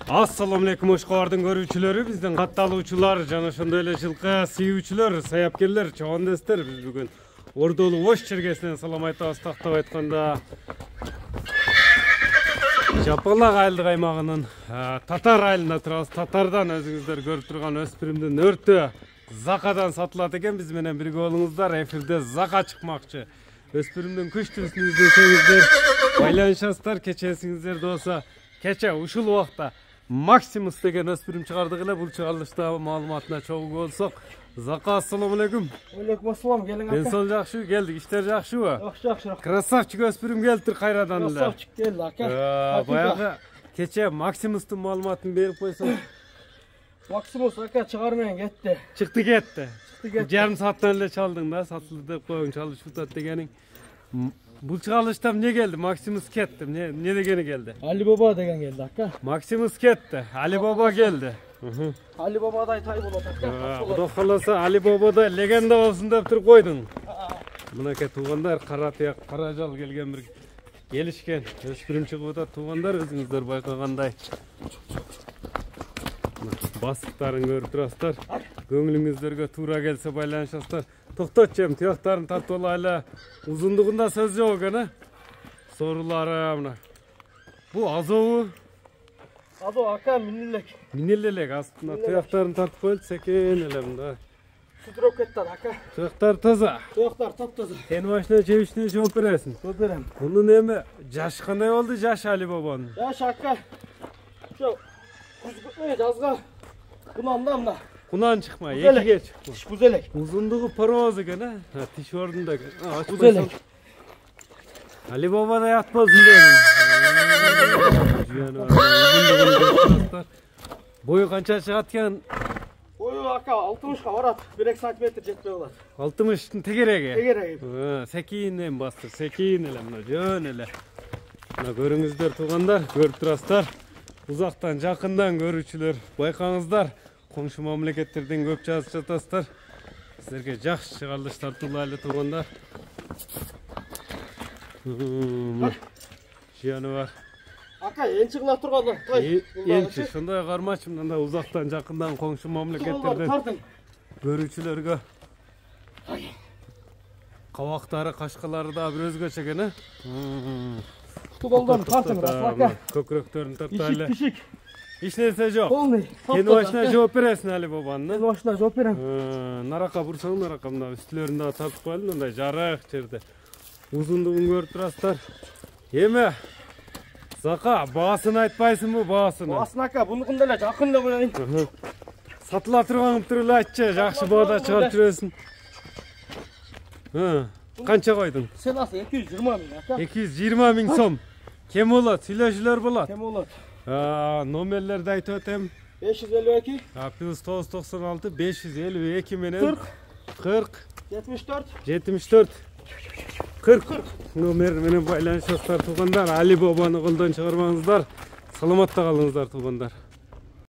Assalamu alaikum Oşqo'rdың көрүүчүлөрү, биздин катталуучулар жана ошондой эле жылкы сүйүүчүлөр, саяккерлер, чоңдестер. Биз бүгүн Ордолу Ош чергесинен салам айтабыз. Тактап айтканда Жапалак айылдык аймагынын Татар айылында турабыз. Татардан өзүңүздөр көрүп турган өспүрүмдүн өртү Закадан сатылат экен. Биз менен бирге болуңуздар. Эфирде Зака чыкмакчы. Өспүрүмдүн күчтүүсүн издесеңиздер, байланышасыздар. Кечесиңиздер болсо, кече ушул убакта Максимус деген өспүрүм чыгардык эле. Бул чыгарылышта маалыматына чогуу болсок, Зака, ассаламу алейкум. Алейкум ассалам, келиң ака. Ден жакшы, келдик, иштер жакшыбы? Жакшы. Красавчик өспүрүм келиптир кайрадан эле. Красавчик келди ака. Баягы кече Максимустун маалыматын берип койсоң. Максимус ака чыгар менен кетти. Чыкты кетти. Жарым сааттан эле чалдың да, сатылды деп коюң, чалыш бутат дегениң. Бул чыгарылышта эмне келди? Максимус кетти. Эмне дегени келди? Али Баба деген келди ака. Максимус кетти. Али Баба келди. Али Бабадай тай болот ака. Кудай кааласа Али Бабадай легенда болсун деп туруп койдуң. Мынакей туугандар, кара тияк, кара жал келген бир келишкен. Өспүрүм чыгып атат туугандар, өзүңүздөр байкагандай. Басыктарын көрүп турасыздар. Көңүлүңүздөргө туура келсе байланышасыздар. Токтотчу эми тияктарын тартып алайлы. Узундугунда сөз жок экен, Сорулары мына. Бу азобу? Азо ака минилек. Минилелек астына тияктарын тартып коелу, секен эле мында. Сүтүрөп кетти ака. Тияктар таза. Тияктар таптаза. Сен машина жебишине жооп бересиң. Жооп берем. Мунун эми жашы кандай болду, жашы Али Бабанын? Жаш ака. Ошо күзгө жазга кунанда мына. Кунан чыкма, экиге чыкты. Тиш бузелек. Узундугу пароз экен, тиш ордунда экен. Бузелек. Али Бабадай ат болсун дедим. Бою канча чыгат экен? Бою ака 60ка барат. 1-2 сантиметр жетпей калат. 60-тын тегереги? Тегереги. Секийинен басты, секийин эле мына жөн эле. Мына көрүңүздөр туугандар, көрүп турасыздар. Узактан жакындан көрүүчүлөр байкаңыздар. Коңшу мамлекеттерден көп жазып жатасыздар. Силерге жакшы чыгарылыш тартуулайлы туугандар. Жыяны бар. Ака энчи кыла турган тай. Энчи ошондой кармачы мында узактан жакындан коңшу мамлекеттерден көрүүчүлөргө. Кабактары, кашкалары да бир өзгөчө экен, Тулолдон тартыңыз ака. Көкүрөктөрүн тартайлы. Кишик. Эч нерсе жок. Полный. Сен машина жооп бересиң Али Бабанын. Машина жооп берем. Нарака бурсаң, нарака мына үстүлөрүн да тартып коелу, мындай жарык жерде. Узундугун көрүп турасыздар. Эми Зака, баасын айтпайсыңбы, баасын? Баасын ака, бунукунда эле жакын эле коеюн. Сатыла турганыптыр эле айтчы, жакшы баада чыгарып жүрөсүң. Канча койдуң? Сен аса 220 миң ака. 220 миң сом. Кем болот? Сүйлөшүүлөр болот? Кем болот? Номерлерди айтып өтөм. 552 плюс 996 552 менен 40 74 40 номер менен байланышасыздар туугандар. Али Бабаны колдон чыгармаңыздар. Саламатта калыңыздар туугандар.